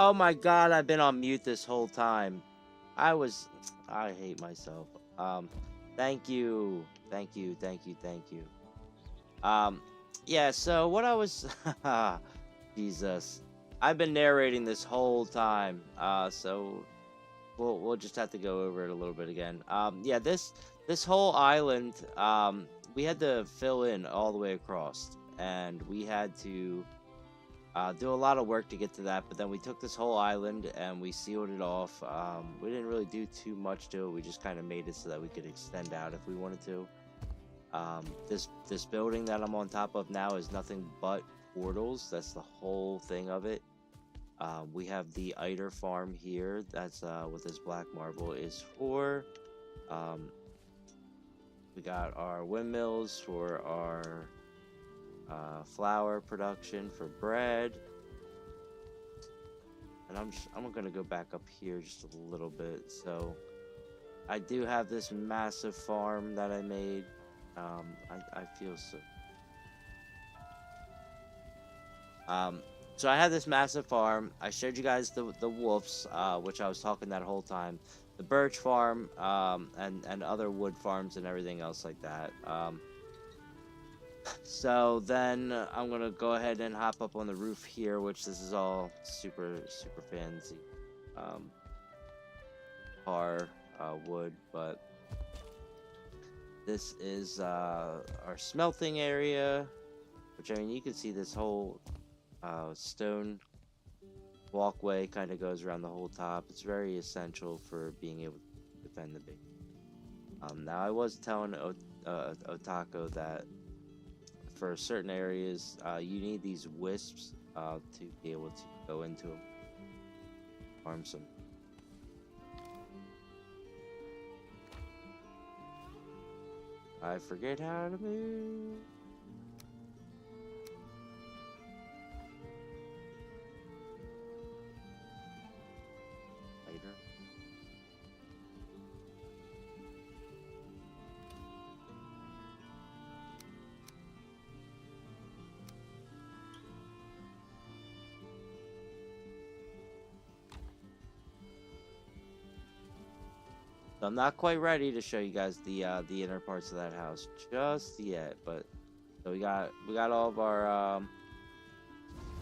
Oh my god, I've been on mute this whole time. I hate myself. Um, thank you. Thank you, thank you, thank you. Um, yeah, so what I was Jesus. I've been narrating this whole time. So we'll just have to go over it a little bit again. Yeah, this whole island, we had to fill in all the way across, and we had to do a lot of work to get to that. But then we took this whole island and we sealed it off. We didn't really do too much to it. We just kind of made it so that we could extend out if we wanted to. This building that I'm on top of now is nothing but portals. That's the whole thing of it. We have the Eider farm here. That's what this black marble is for. Um, we got our windmills for our flour production for bread. And I'm gonna go back up here just a little bit. So I do have this massive farm that I made. I feel so. So I had this massive farm. I showed you guys the wolves, which I was talking that whole time. The birch farm, and other wood farms and everything else like that. So then I'm gonna go ahead and hop up on the roof here, which this is all super fancy, um, wood, but this is our smelting area, which I mean you can see this whole stone walkway kind of goes around the whole top. It's very essential for being able to defend the base. Now I was telling Otako that for certain areas, you need these wisps to be able to go into them. Farm some. I forget how to move. Later. So I'm not quite ready to show you guys the inner parts of that house just yet, but so we got all of our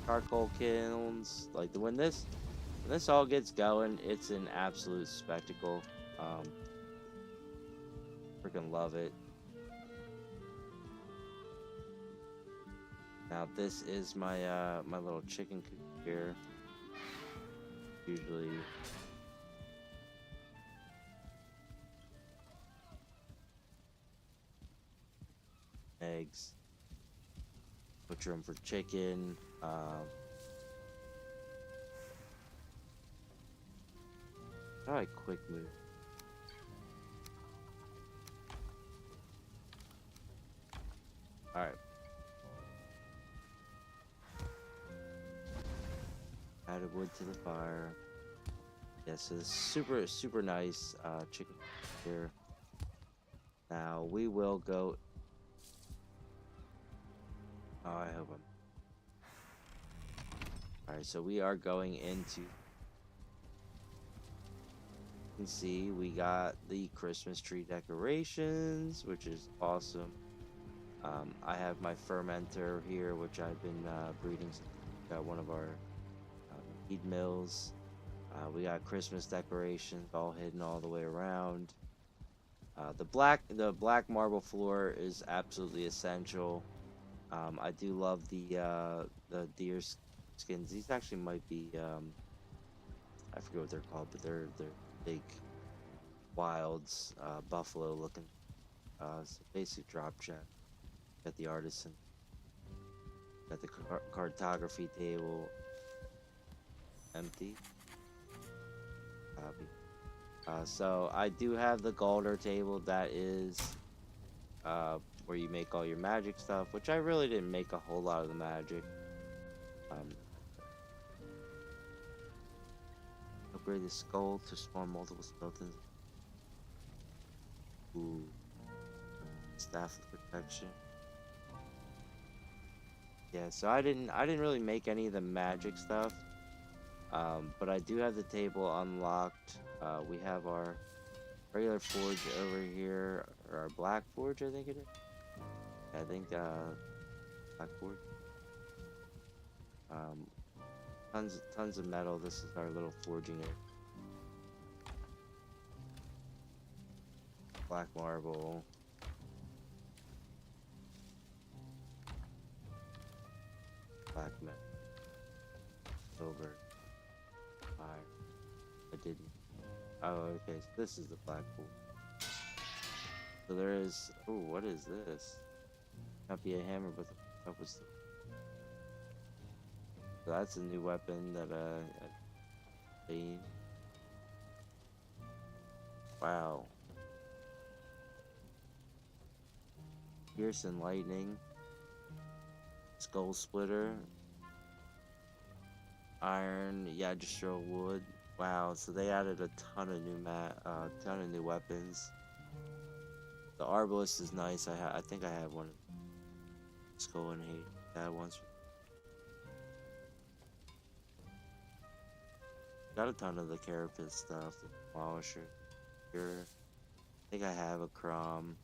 charcoal kilns. Like when this all gets going, it's an absolute spectacle. Um, Freaking love it. Now this is my my little chicken coop here. Usually eggs. Butcher them for chicken. Probably quick move. All right. Added wood to the fire. Yeah, so this super nice chicken here. Now we will go. Oh, I hope I'm. All right, so we are going into. You can see we got the Christmas tree decorations, which is awesome. I have my fermenter here, which I've been breeding. Got one of our feed mills. We got Christmas decorations all hidden all the way around. The black marble floor is absolutely essential. I do love the deer skins. These actually might be I forget what they're called, but they're big wilds, buffalo looking. So basic drop jet. Got the artisan. Got the cartography table. Empty. Copy. So I do have the Galder table. That is where you make all your magic stuff, which I really didn't make a whole lot of the magic. Upgrade the skull to spawn multiple skeletons. Ooh. Staff of protection. Yeah, so I didn't really make any of the magic stuff. But I do have the table unlocked. We have our regular forge over here, or our black forge, I think it is. I think black forge. Um, tons of metal. This is our little forging area. Black marble. Black metal. Silver. Fire. I didn't. Oh, okay. So this is the black forge. So there is. Oh, what is this? Not be a hammer, but that was. So that's a new weapon that I seen. Wow. Pierce and lightning. Skull splitter. Iron. Yeah, just show wood. Wow. So they added a ton of ton of new weapons. The arbalist is nice. I think I have one. Skull and hate that once. Got a ton of the carapace stuff. The demolisher. Here. I think I have a Crom.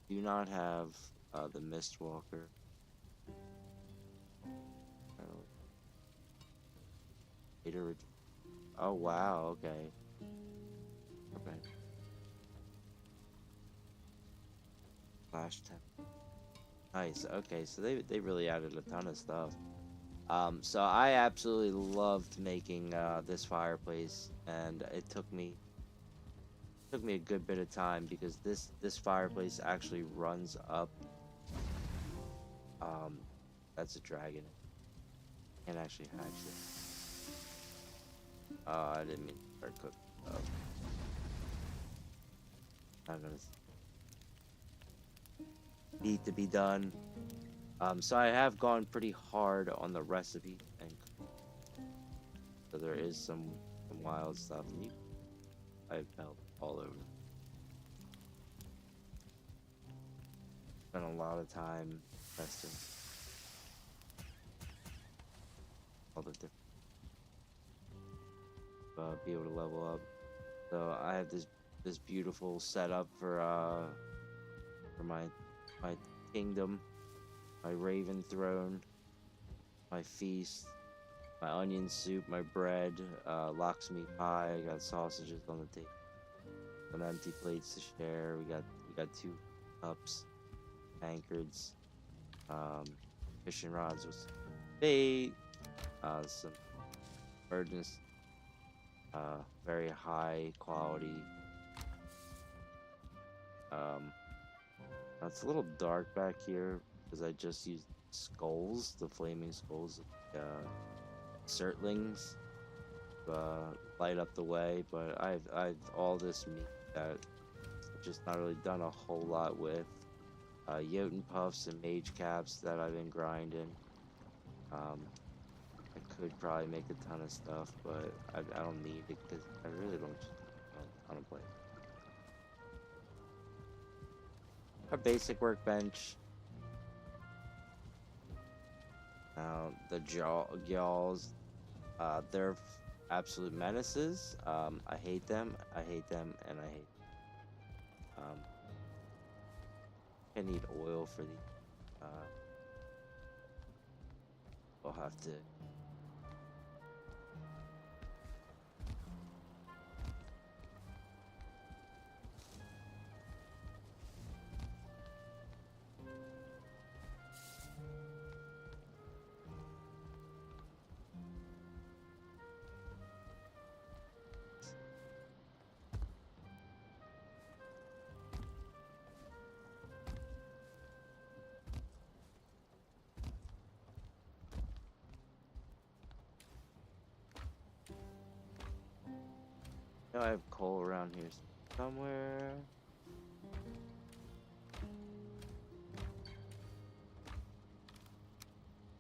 Do not have the Mistwalker. Oh, oh wow, okay. Okay. Flash 10. Nice. Okay, so they really added a ton of stuff. So I absolutely loved making this fireplace, and it took me a good bit of time because this fireplace actually runs up. Um, that's a dragon. Can't actually hatch this. Oh, I didn't mean to start cooking. Oh, not gonna need to be done. So I have gone pretty hard on the recipe, and so there is some wild stuff. I've felt all over. Spent a lot of time testing all the different be able to level up. So I have this beautiful setup for my kingdom, my raven throne, my feast, my onion soup, my bread, locksmeat pie. I got sausages on the table, some empty plates to share. We got two cups, tankards, um, fishing rods with some bait, some virgins, very high quality. Um, it's a little dark back here because I just used skulls, the flaming skulls, certlings, light up the way. But I've all this meat that I've just not really done a whole lot with. Jotun puffs and mage caps that I've been grinding. Um, I could probably make a ton of stuff, but I don't need it because I really don't play. Our basic workbench. Now the Jaws, they're absolute menaces. I hate them. I hate them, and I hate. I need oil for these. I'll have to. I know I have coal around here somewhere.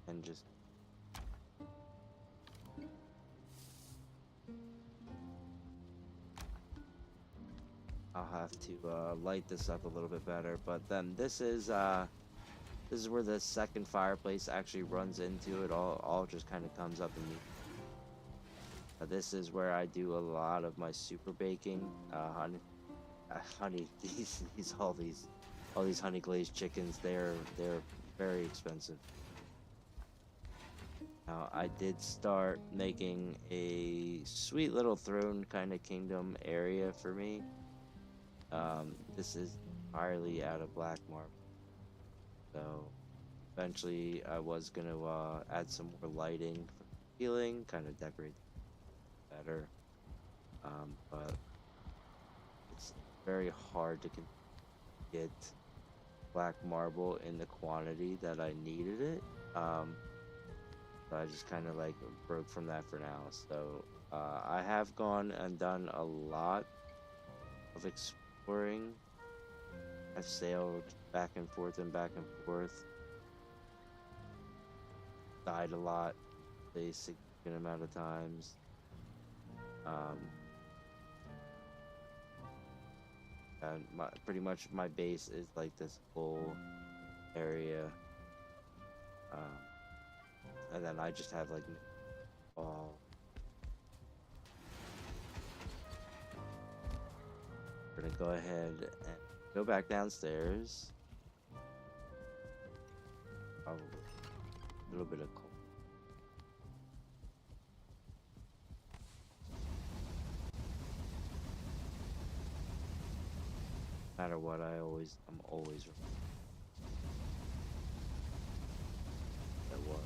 And just I'll have to light this up a little bit better. But then this is where the second fireplace actually runs into it. All just kind of comes up and This is where I do a lot of my super baking. Honey, all these honey glazed chickens. They're very expensive. Now, I did start making a sweet little throne kind of kingdom area for me. This is entirely out of black marble. So eventually I was gonna add some more lighting for the ceiling, kind of decorate better. But it's very hard to get black marble in the quantity that I needed it. So I just kind of like broke from that for now. So I have gone and done a lot of exploring. I've sailed back and forth and back and forth. Died a lot, a significant amount of times. Um, and pretty much my base is like this whole area. Um, and then I just have like all. We're gonna go ahead and go back downstairs. Probably a little bit of coal. No matter what, I'm always at what.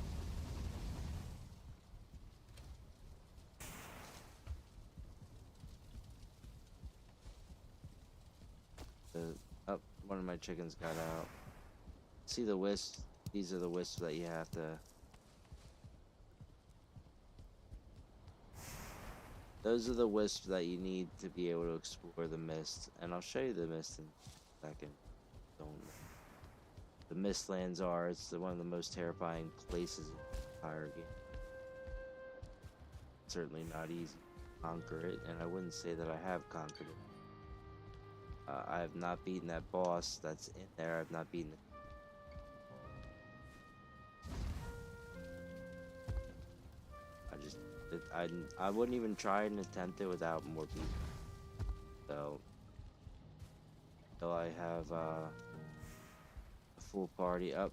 The oh, one of my chickens got out. See the wisps? These are the wisps that you have to. Those are the wisps that you need to be able to explore the mist, and I'll show you the mist in a second. Don't. The Mistlands are. It's one of the most terrifying places in the entire game. Certainly not easy to conquer it, and I wouldn't say that I have conquered it. I have not beaten that boss that's in there. I've not beaten it. I just, I wouldn't even try and attempt it without more people. So, until I have a full party up.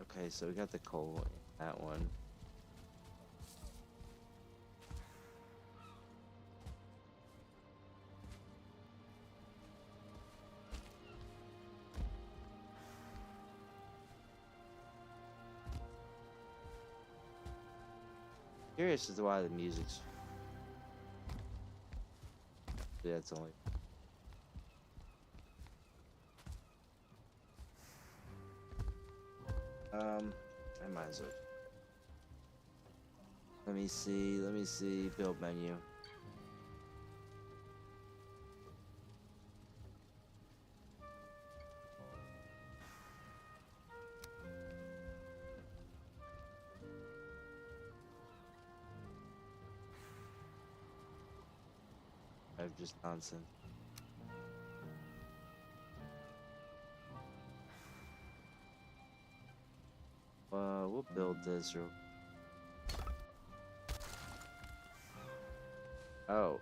Okay, so we got the coal in that one. Curious as to why the music's. Yeah, it's only. I might as well. Let me see. Let me see. Build menu. I've just nonsense. We'll build this real. Oh.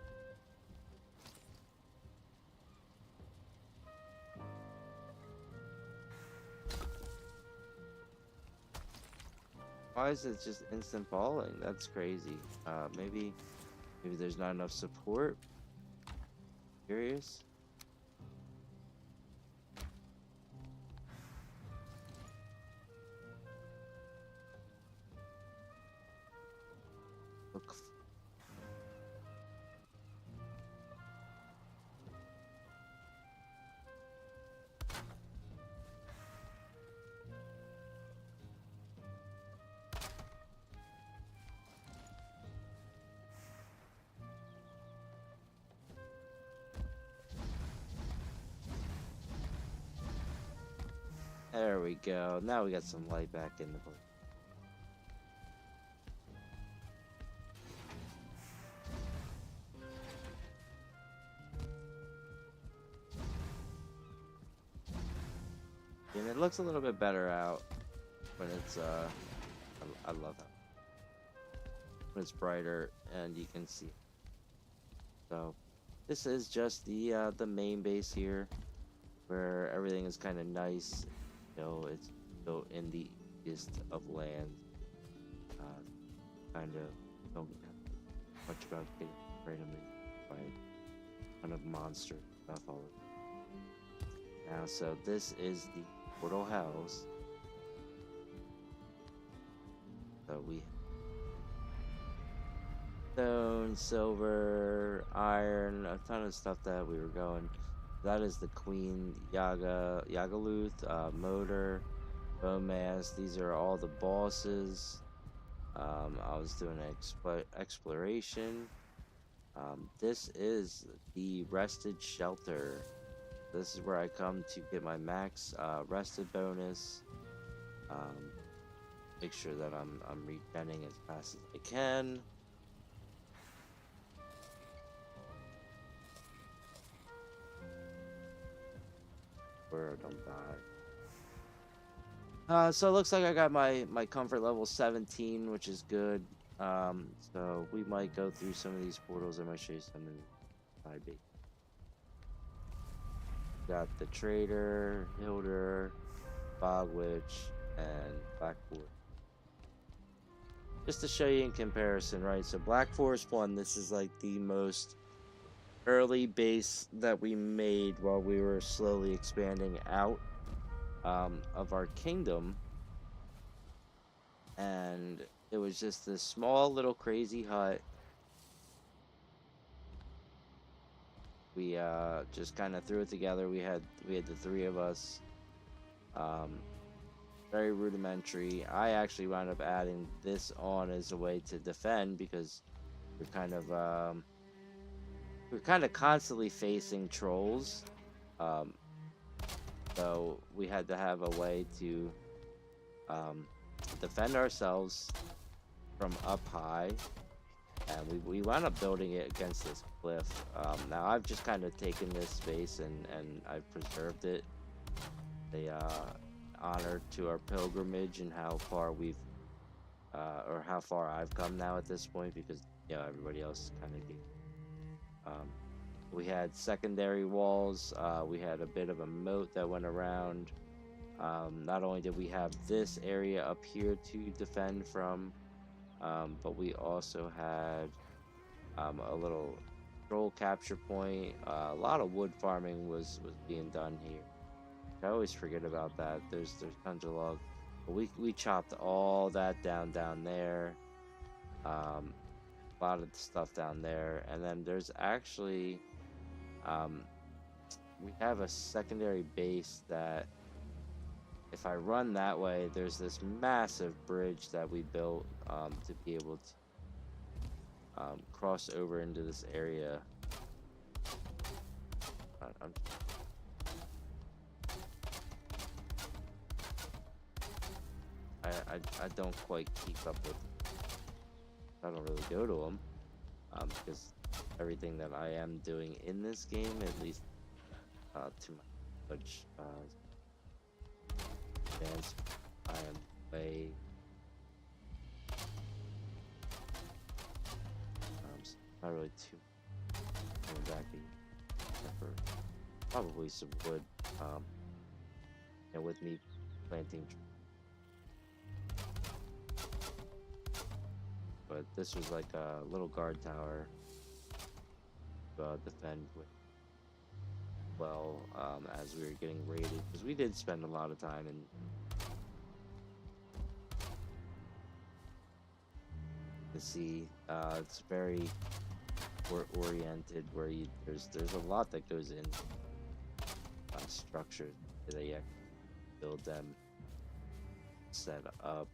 Why is it just instant falling? That's crazy. Maybe there's not enough support. Curious. Look. There we go. Now we got some light back in the place. and it looks a little bit better out when it's I love it when it's brighter and you can see. So this is just the main base here, where everything is kind of nice. You know, it's built in the east of land. Kind of don't have much about getting randomly by a ton of monster stuff all over. Now, so this is the portal house. So we stone, silver, iron, a ton of stuff that we were going. That is the Queen Yagaluth, Motor, Bomas. These are all the bosses. I was doing exploration. This is the rested shelter. This is where I come to get my max rested bonus. Make sure that I'm regenning as fast as I can. Where I don't die. So it looks like I got my comfort level 17, which is good. So we might go through some of these portals. I might show you some in my base. Got the Trader, Hilder, Bog Witch, and Black Forest. Just to show you in comparison, right? So Black Forest 1, this is like the most early base that we made while we were slowly expanding out of our kingdom. And it was just this small little crazy hut. We just kind of threw it together. We had the three of us. Very rudimentary. I actually wound up adding this on as a way to defend because we're kind of constantly facing trolls. So we had to have a way to defend ourselves from up high, and we wound up building it against this cliff. Now I've just kind of taken this space and I've preserved it. The honor to our pilgrimage and how far we've or how far I've come now at this point, because you know everybody else kind of we had secondary walls. We had a bit of a moat that went around. Not only did we have this area up here to defend from, but we also had a little troll capture point. A lot of wood farming was being done here. I always forget about that. There's tons of logs. But we chopped all that down there. A lot of stuff down there. And then there's actually we have a secondary base that if I run that way, there's this massive bridge that we built to be able to cross over into this area. I don't quite keep up with. I don't really go to them because everything that I am doing in this game, at least to my knowledge, advanced, I am way. Not really too coming back for probably some wood. And with me planting. But this was like a little guard tower to defend with. Well, as we were getting raided, because we did spend a lot of time in. To see, it's very oriented, where there's a lot that goes in structures that you build them, set up.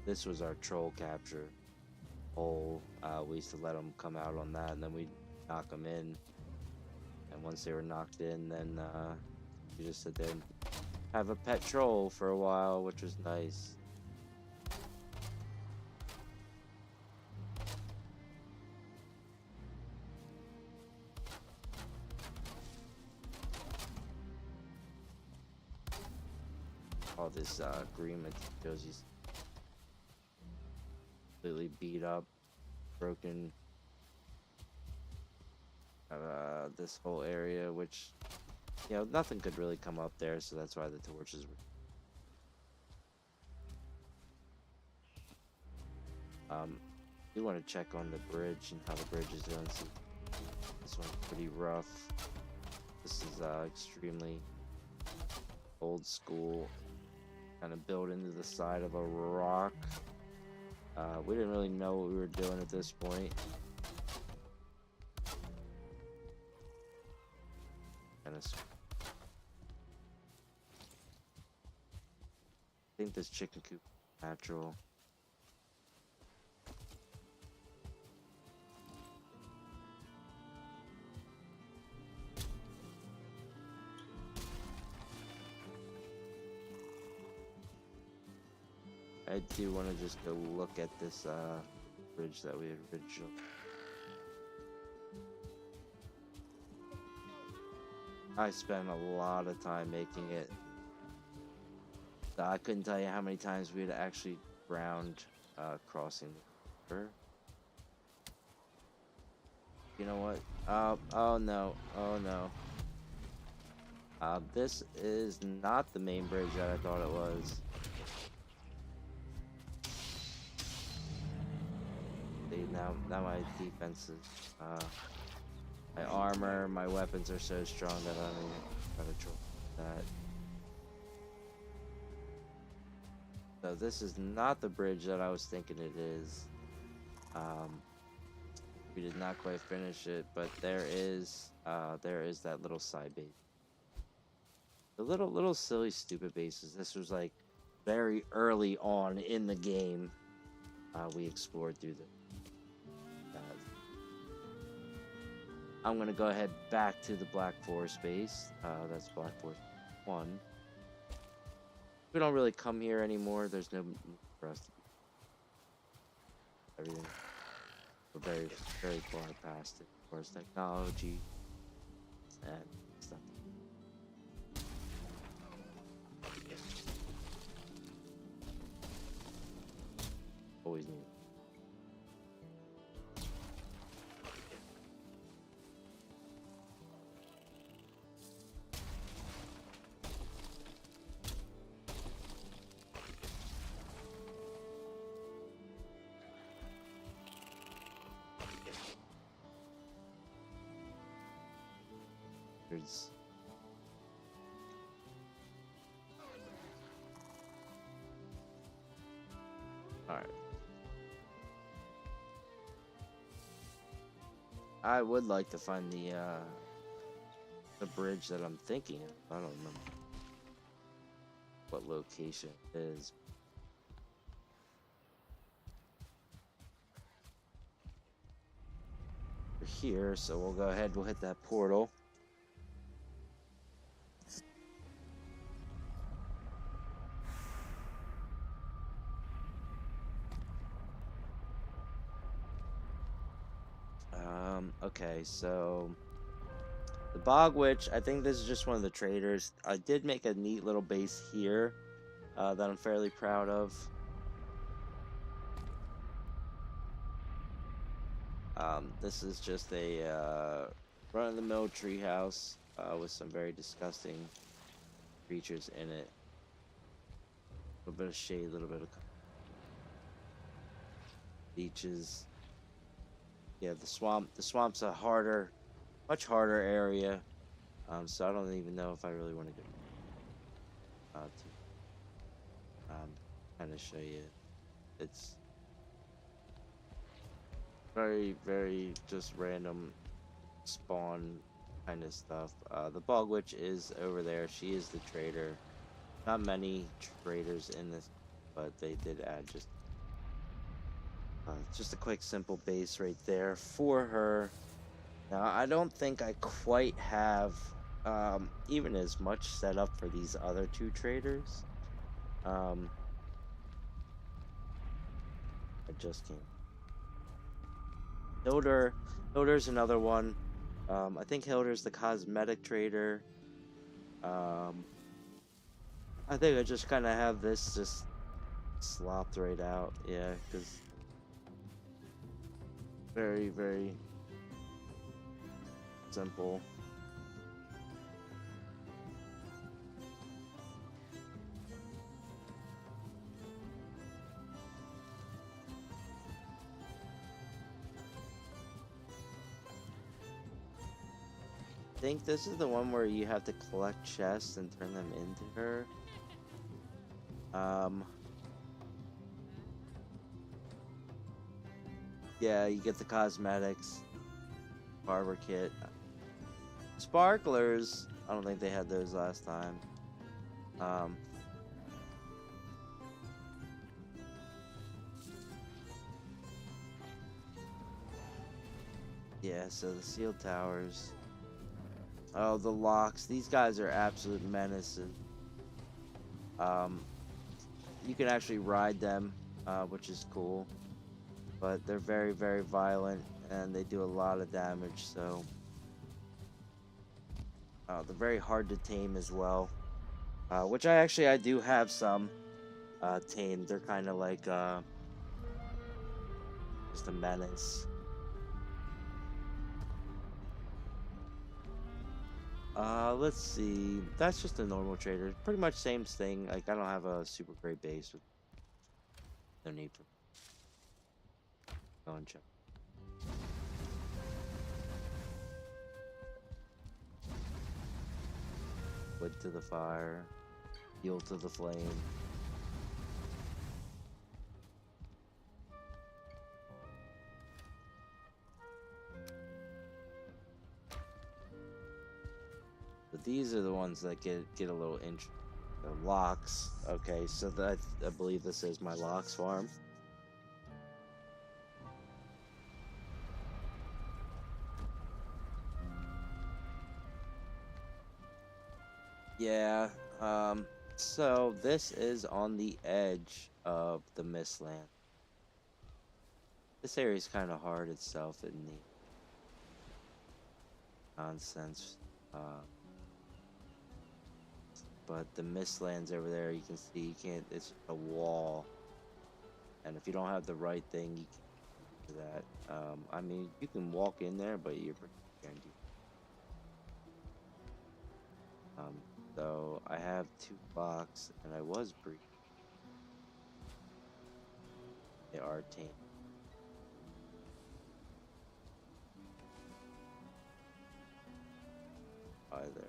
This was our troll capture hole. We used to let them come out on that, and then we knock them in. And once they were knocked in, then we just sit there and have a pet troll for a while, which was nice. all this green materials. He's completely beat up, broken. This whole area, which nothing could really come up there, so that's why the torches were. You want to check on the bridge and how the bridge is doing. So this one's pretty rough. This is extremely old school, kind of built into the side of a rock. We didn't really know what we were doing at this point. Kind of. I think this chicken coop is natural. I do want to just go look at this bridge that we had originally. I spent a lot of time making it. So I couldn't tell you how many times we had actually drowned crossing the river. You know what? Oh no. Oh no. This is not the main bridge that I thought it was. Now my defenses, my armor, my weapons are so strong that I don't even gotta try that. So this is not the bridge that I was thinking it is. We did not quite finish it, but there is that little side base. The little silly stupid bases. This was like very early on in the game. We explored through the. I'm gonna go ahead back to the Black Forest base. That's Black Forest 1. We don't really come here anymore. There's no need for us to be everything. We're very, very far past it. Of course, technology and stuff. Always need. Alright. I would like to find the bridge that I'm thinking of. I don't remember what location it is. We're here, so we'll go ahead, we'll hit that portal. Okay, so the Bog Witch, I think this is just one of the traders. I did make a neat little base here that I'm fairly proud of. This is just a run-of-the-mill treehouse with some very disgusting creatures in it. A little bit of shade, a little bit of beaches. Yeah, the swamp's a harder, much harder area. So I don't even know if I really want to go to kind of show you. It's very, very just random spawn kind of stuff. The Bog Witch is over there. She is the trader. Not many traders in this, but they did add just a quick simple base right there for her. Now I don't think I quite have even as much set up for these other two traders. I just can't. Hilder's another one. I think Hilder's the cosmetic trader. I think I just kind of have this just slopped right out. Yeah, because very, very simple. I think this is the one where you have to collect chests and turn them into her. Um, yeah, you get the cosmetics, barber kit, sparklers. I don't think they had those last time. Um, yeah, so the sealed towers. Oh, the locks. These guys are absolute menaces. Um, you can actually ride them, which is cool. But they're very, very violent and they do a lot of damage. So they're very hard to tame as well. Which I do have some tamed. They're kind of like just a menace. Let's see. That's just a normal trader. Pretty much same thing. Like I don't have a super great base with no need for go and check. Wood to the fire, fuel to the flame. But these are the ones that get a little interesting. The locks. Okay, so that I believe this is my locks farm. Yeah. So this is on the edge of the Mistland. This area is kind of hard itself in the nonsense. Uh, but the Mistlands over there, you can see you can't. It's a wall, and if you don't have the right thing, you can't do that. I mean, you can walk in there, but you're pretty guaranteed. Um, so I have 2 blocks, and I was breeding. They are tame. Either.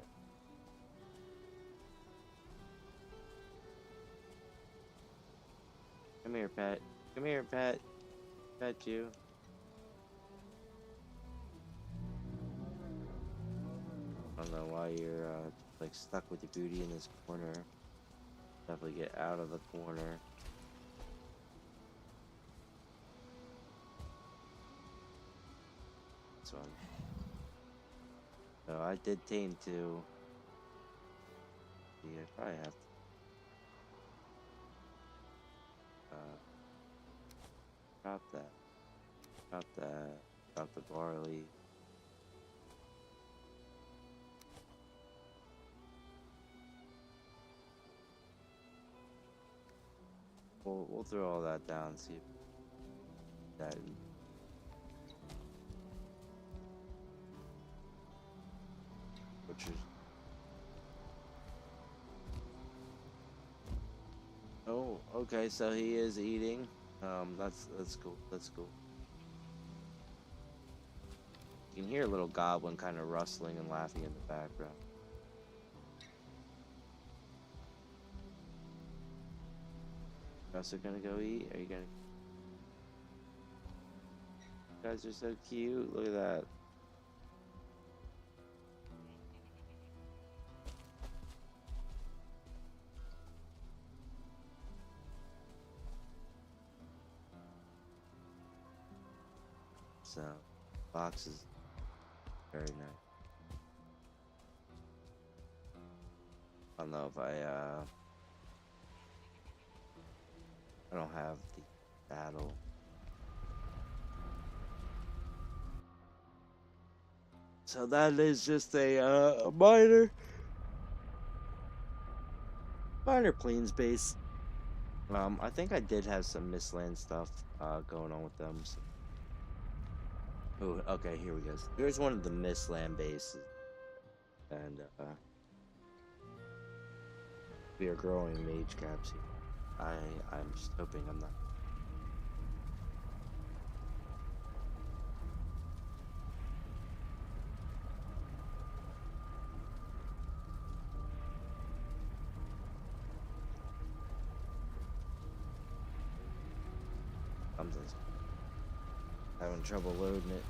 Come here, pet. Come here, pet. Pet you. I don't know why you're like stuck with your booty in this corner. Definitely get out of the corner. This one. So I did tame 2. Yeah, I probably have to uh, drop that. Drop that. Drop the barley. We'll throw all that down. See if that butchers. Oh, okay. So he is eating. That's cool. That's cool. You can hear a little goblin kind of rustling and laughing in the background. You also gonna go eat? Are you gonna? You guys are so cute. Look at that. So, box is very nice. I don't know if I don't have the battle. So that is just a minor Minor Plains base. I think I did have some Mistland stuff going on with them. So. Oh, okay, here we go. Here's one of the Mistland bases, and we are growing mage caps here. I'm just hoping I'm not. Something's having trouble loading it.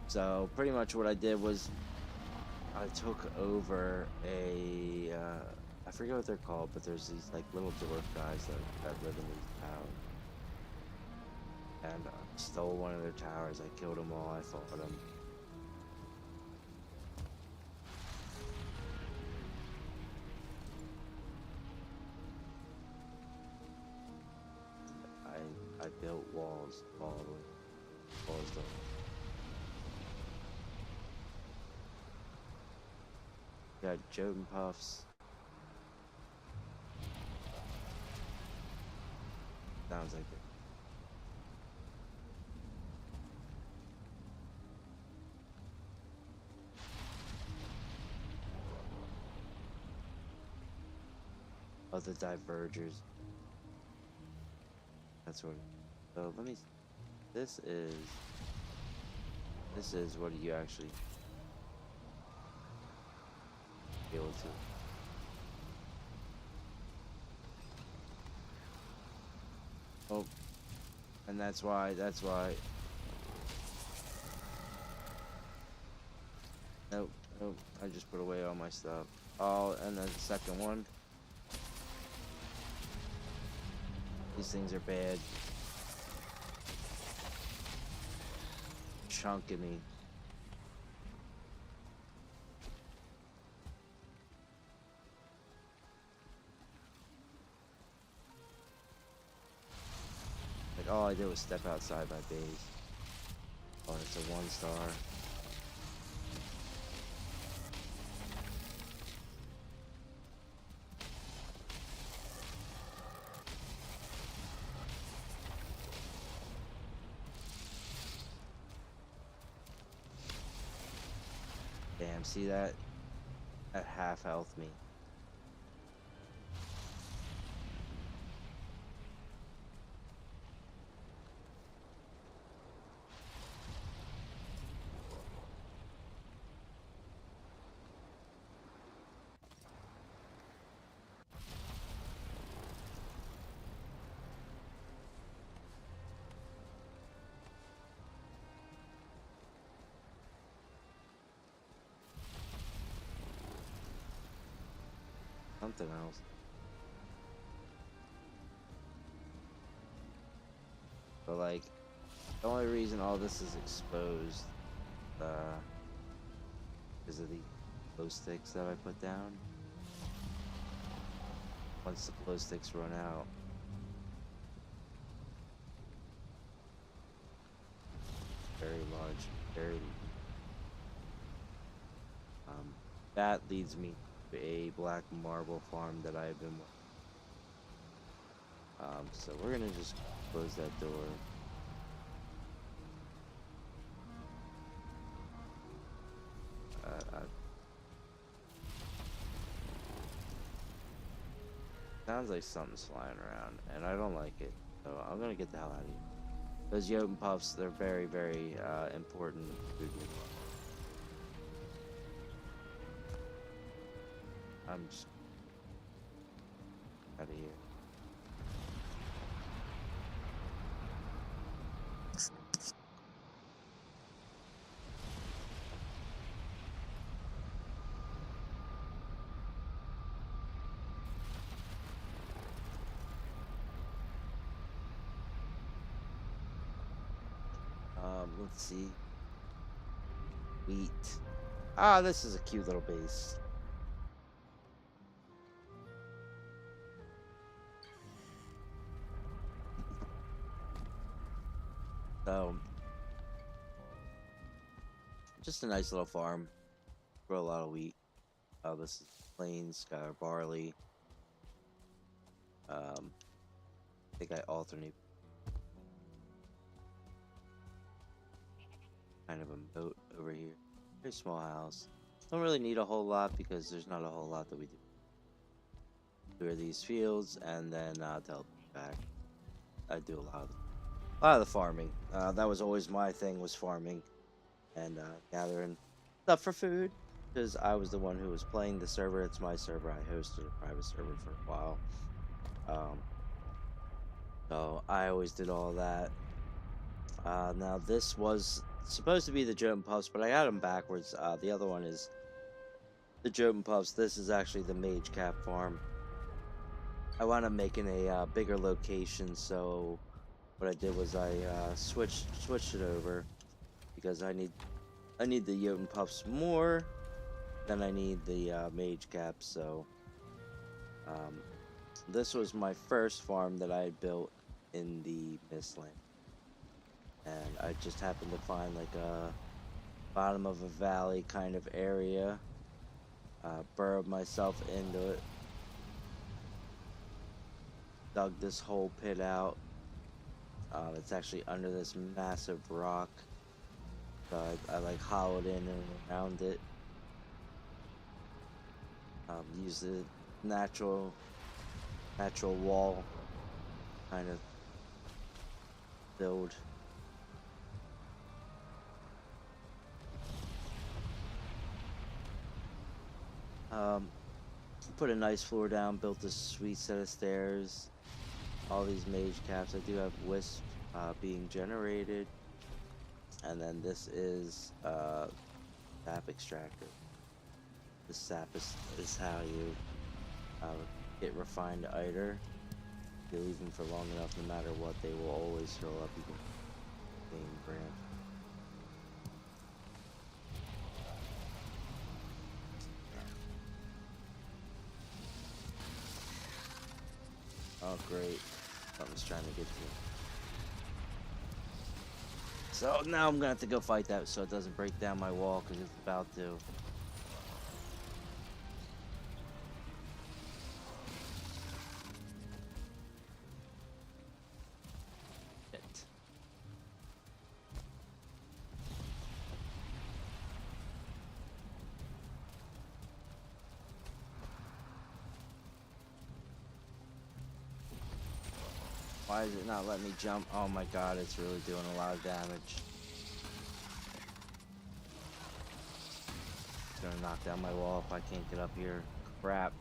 So pretty much what I did was I took over a I forget what they're called, but there's these like little dwarf guys that live in these towns, and stole one of their towers. I killed them all. I fought them. I built walls all the way. Walls don't. Got Jotun puffs. Sounds like it. Oh, the divergers. That's what. So let me. This is. This is what you actually be able to. Oh, and that's why. That's why. Nope. Nope. I just put away all my stuff. Oh, and then the second one. These things are bad. Chunking me. Like all I did was step outside my base. Oh, it's a 1-star. Damn, see that? At half health me. Something else. But like, the only reason all this is exposed, because of the glow sticks that I put down. Once the glow sticks run out, very large, very. That leads me to a black marble farm that I've been. So we're gonna just close that door. Sounds like something's flying around, and I don't like it. So I'm gonna get the hell out of here. Those Jotun puffs, they're very, very important food. I'm just out of here. Let's see. Wheat. Ah, this is a cute little base. So, just a nice little farm. grow a lot of wheat. This is plains, got our barley. I think I alternate kind of a moat over here. Very small house. Don't really need a whole lot because there's not a whole lot that we do. Clear these fields and then teleport back. I do a lot of the farming. That was always my thing, was farming and gathering stuff for food, because I was the one who was playing the server. It's my server. I hosted a private server for a while. So I always did all that. Now this was supposed to be the Jotun Puffs, but I got them backwards. The other one is the Jotun Puffs. This is actually the Mage Cap farm. I wound up making a bigger location, so what I did was I switched it over because I need the Jotun Puffs more than I need the Mage Cap. So this was my first farm that I had built in the Mistland. And I just happened to find like a bottom of a valley kind of area. Burrowed myself into it. Dug this whole pit out. It's actually under this massive rock. So I like hollowed in and around it. Use the natural wall kind of build. Put a nice floor down, built a sweet set of stairs, all these mage caps. I do have wisp being generated, and then this is sap extractor. The sap is how you get refined iter. You leave them for long enough, no matter what, they will always fill up. You can gain branch. Oh great, something's trying to get you. So now I'm gonna have to go fight that so it doesn't break down my wall, because it's about to. Why is it not letting me jump? Oh my god, it's really doing a lot of damage. It's gonna knock down my wall if I can't get up here. Crap.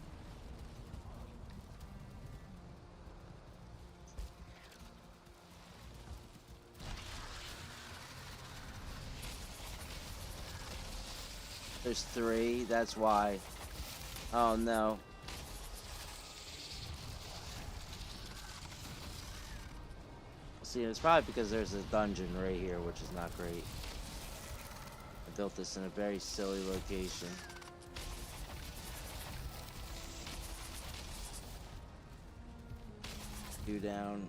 There's 3, that's why. Oh no. See, it's probably because there's a dungeon right here, which is not great. I built this in a very silly location. Two down.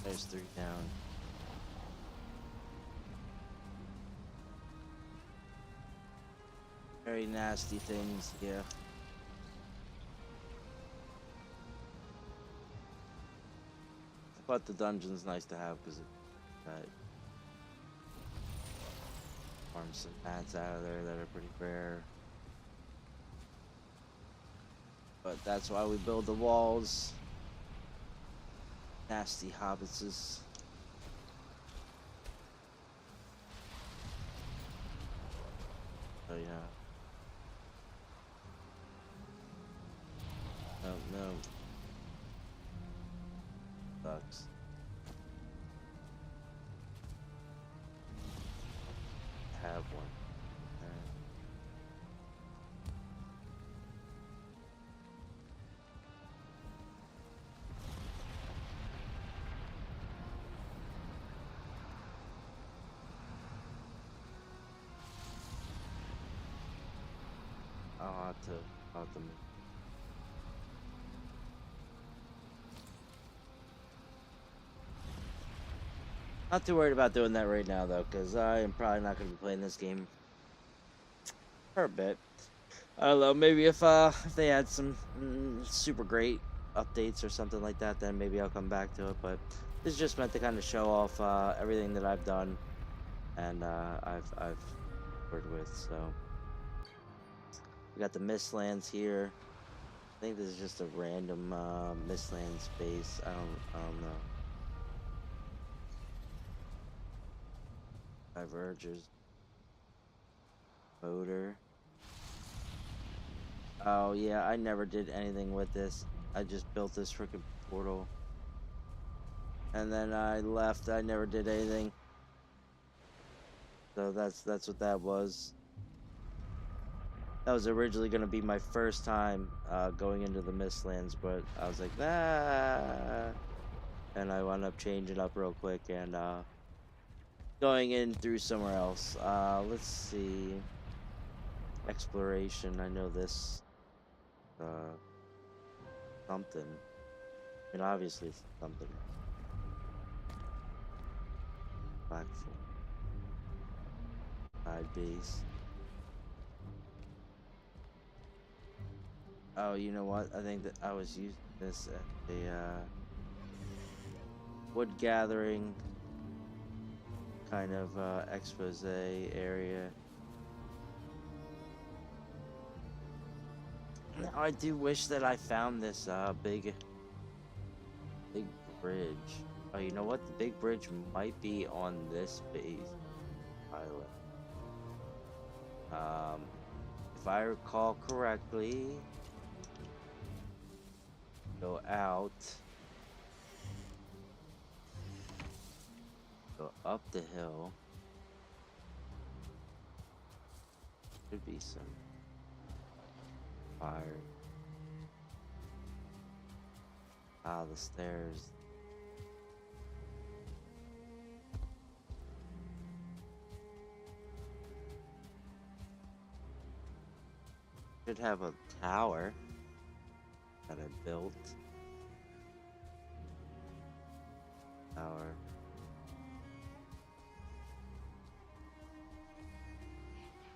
There's 3 down. Very nasty things, yeah. But the dungeon's nice to have because it farms some mats out of there that are pretty rare. But that's why we build the walls. Nasty hobbitses. Oh yeah. No. Sucks. Have one. I'll have to move. Not too worried about doing that right now though, because I am probably not going to be playing this game for a bit. I don't know. Maybe if they had some super great updates or something like that, then maybe I'll come back to it. But this is just meant to kind of show off everything that I've done and I've worked with. So we got the Mistlands here. I think this is just a random Mistland space. I don't know. Divergers. Motor. Oh yeah, I never did anything with this. I just built this freaking portal. And then I left. I never did anything. So that's what that was. That was originally going to be my first time going into the Mistlands, but I was like, nah. And I wound up changing up real quick and going in through somewhere else. Let's see. Exploration. I know this. Something. I mean, obviously it's something. Blackfoot. Side base. Oh, you know what? I think that I was using this at a wood gathering kind of expose area. Now I do wish that I found this big bridge. Oh, you know what? The big bridge might be on this base island. If I recall correctly, go out, go up the hill. Should be some fire. Ah, the stairs. Should have a tower that I built. Tower.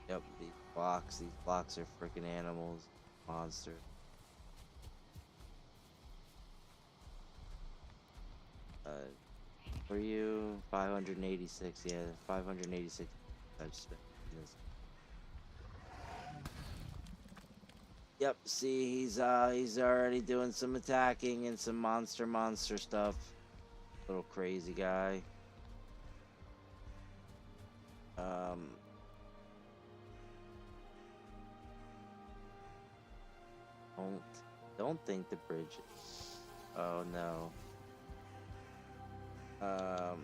Yep, these blocks. These blocks are freaking animals. Monster. For you, 586. Yeah, 586. I've spent this. Yep. See, he's already doing some attacking and some monster stuff. Little crazy guy. Um. Don't think the bridge. Oh no. Um.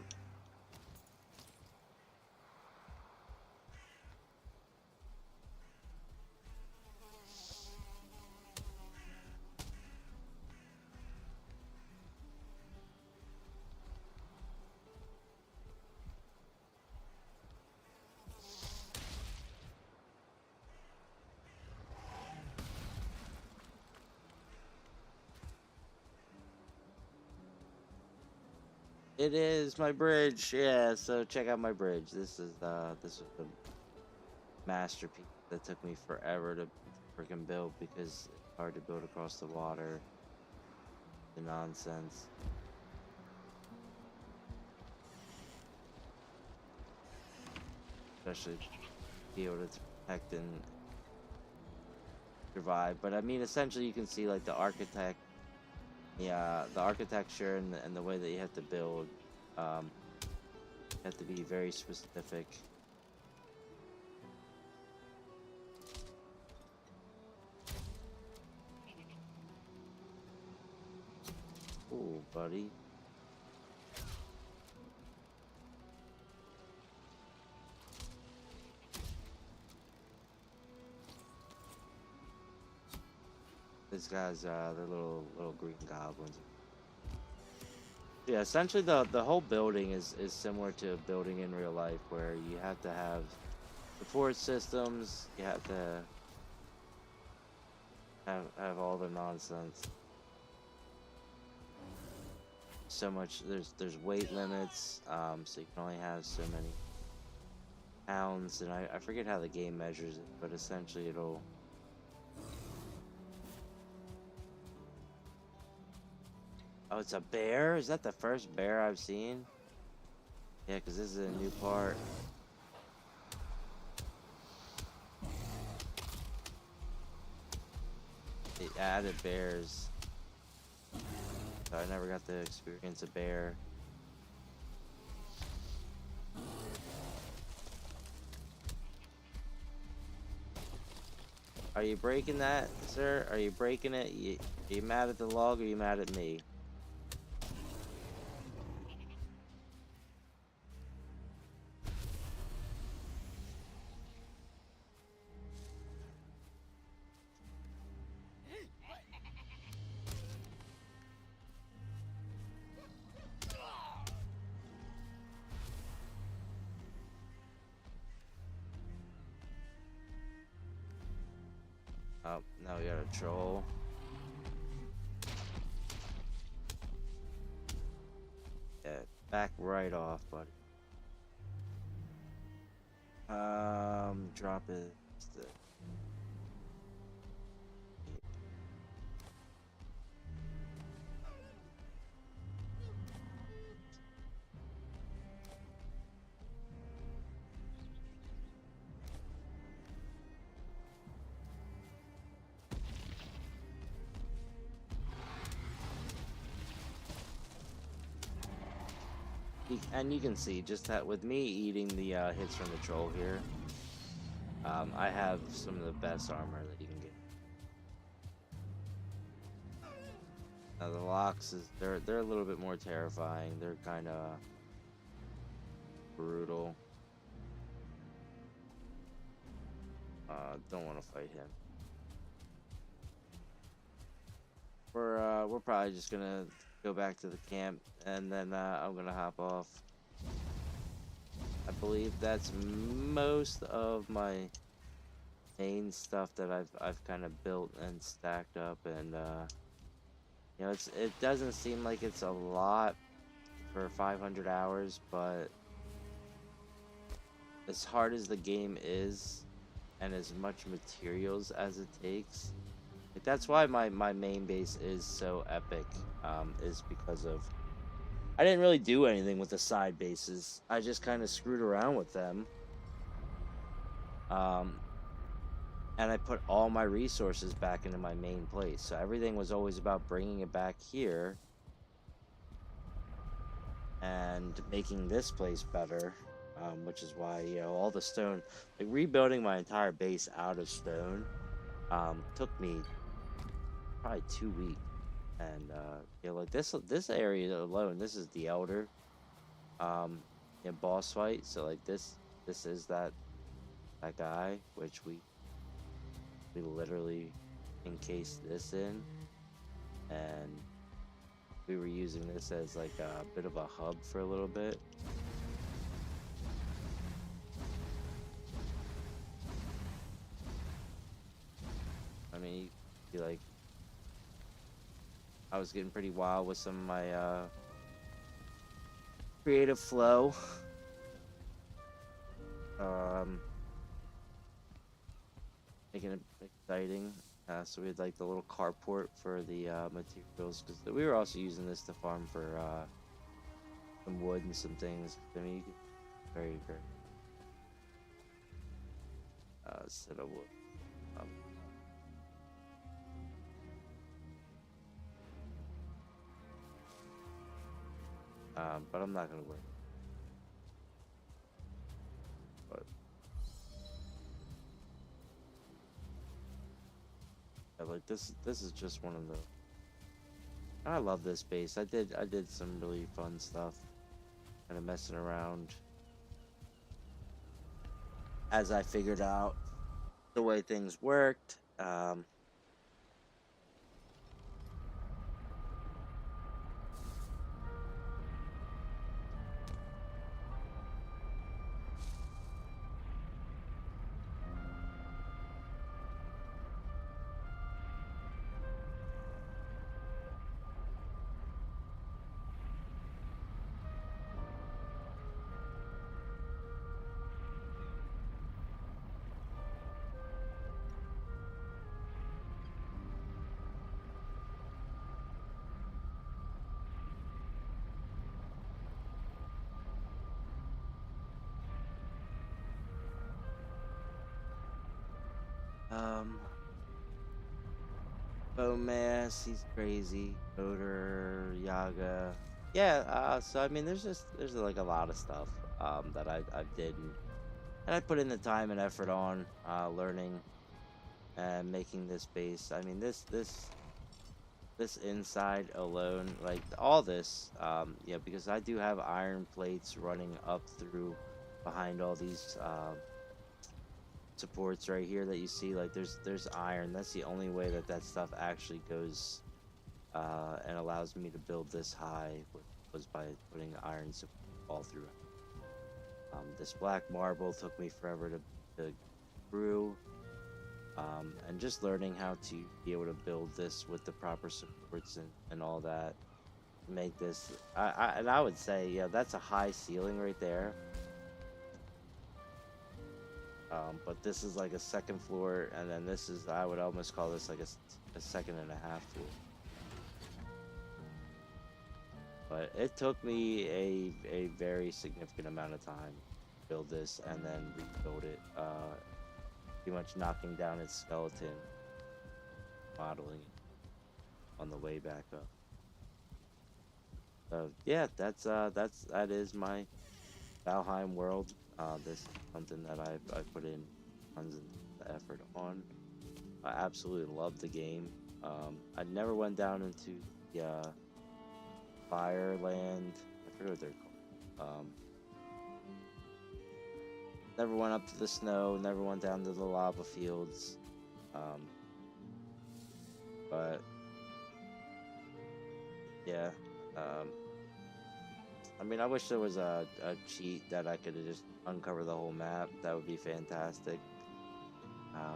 It is my bridge. Yeah, so check out my bridge. This is the masterpiece that took me forever to freaking build because it's hard to build across the water. The nonsense. Especially to be able to protect and survive. But I mean, essentially, you can see like the architect, the architecture and the way that you have to build. You have to be very specific. Ooh, buddy. These guys, they're little green goblins. Yeah, essentially the whole building is similar to building in real life, where you have to have support systems. You have to have all the nonsense. so much. There's weight limits. So you can only have so many pounds, and I forget how the game measures it, but essentially it'll. Oh, it's a bear? Is that the first bear I've seen? Yeah, because this is a new part. They added bears. So I never got to experience a bear. Are you breaking that, sir? Are you breaking it? Are you mad at the log or are you mad at me? Oh, now we got a troll. Yeah, back right off, buddy. Drop it. And you can see just that with me eating the hits from the troll here, I have some of the best armor that you can get. Now the locks they're a little bit more terrifying. They're kind of brutal. Don't want to fight him. We're probably just gonna go back to the camp and then I'm gonna hop off. I believe that's most of my main stuff that I've kind of built and stacked up, and you know, it doesn't seem like it's a lot for 500 hours, but as hard as the game is and as much materials as it takes, like that's why my main base is so epic, is because of I didn't really do anything with the side bases. I just kind of screwed around with them. Um, and I put all my resources back into my main place. So everything was always about bringing it back here and making this place better. Which is why, you know, all the stone, like rebuilding my entire base out of stone, took me probably 2 weeks. And you know, like this area alone, this is the Elder, in boss fight. So like this is that guy, which we literally encased this in, and we were using this as like a bit of a hub for a little bit. I mean, you could be like, I was getting pretty wild with some of my creative flow. Um, Making it exciting. So we had like the little carport for the materials, because we were also using this to farm for some wood and some things. I mean, you could very set of wood. Um, but I'm not gonna worry. But yeah, like this is just one of the. I love this base. I did some really fun stuff, kind of messing around as I figured out the way things worked. Um, Bomas, he's crazy. Odor, Yaga. Yeah, so I mean there's like a lot of stuff that I did and I put in the time and effort on learning and making this base. I mean this inside alone, like all this, yeah, because I do have iron plates running up through behind all these supports right here that you see. Like there's iron. That's the only way that that stuff actually goes and allows me to build this high was by putting iron support all through. This black marble took me forever to brew. And just learning how to be able to build this with the proper supports and all that make this and I would say, yeah, that's a high ceiling right there. But this is like a second floor, and then this is, I would almost call this like a second and a half floor. But it took me a very significant amount of time to build this and then rebuild it, pretty much knocking down its skeleton, modeling it on the way back up. So yeah, that is my Valheim world. This is something that I put in tons of effort on. I absolutely love the game. I never went down into the Fireland. I forget what they're called. Never went up to the snow. Never went down to the lava fields. Um, but yeah. Um, I mean, I wish there was a cheat that I could just uncover the whole map. That would be fantastic.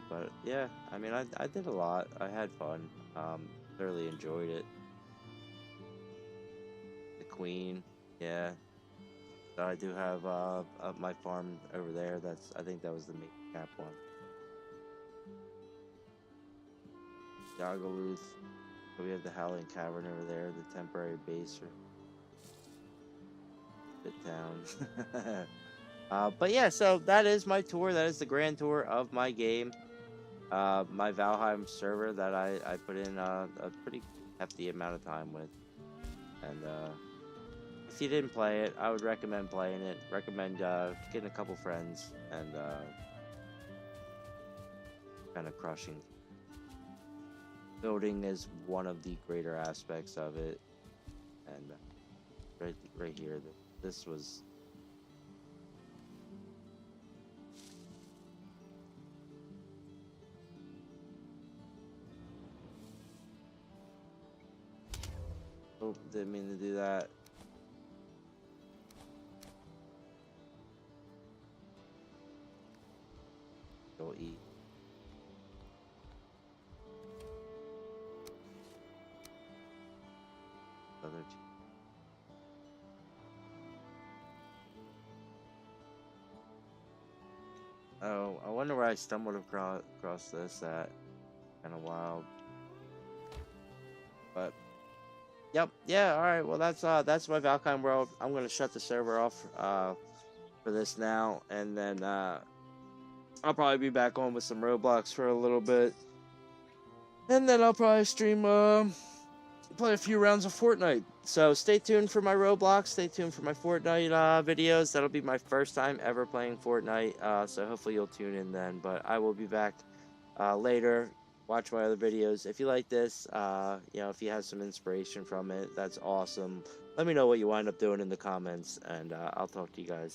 But yeah, I mean, I did a lot. I had fun. Thoroughly enjoyed it. The Queen, yeah. So I do have my farm over there. That's, I think that was the main cap one. Yagaluth. We have the Howling Cavern over there, the temporary base for Bit Town. But yeah, so that is my tour. That is the grand tour of my game. My Valheim server that I put in a pretty hefty amount of time with. And if you didn't play it, I would recommend playing it. Recommend getting a couple friends and kind of crushing. Building is one of the greater aspects of it. And right here, this was. Oh, didn't mean to do that. Go eat. Other two. Oh, I wonder where I stumbled across this at. Kind of wild. But yep, yeah, all right. Well, that's my Valkyrie world. I'm gonna shut the server off for this now, and then I'll probably be back on with some Roblox for a little bit, and then I'll probably stream play a few rounds of Fortnite. So stay tuned for my Roblox. Stay tuned for my Fortnite videos. That'll be my first time ever playing Fortnite. So hopefully you'll tune in then. But I will be back later. Watch my other videos. If you like this, you know, if you have some inspiration from it, that's awesome. Let me know what you wind up doing in the comments, and I'll talk to you guys.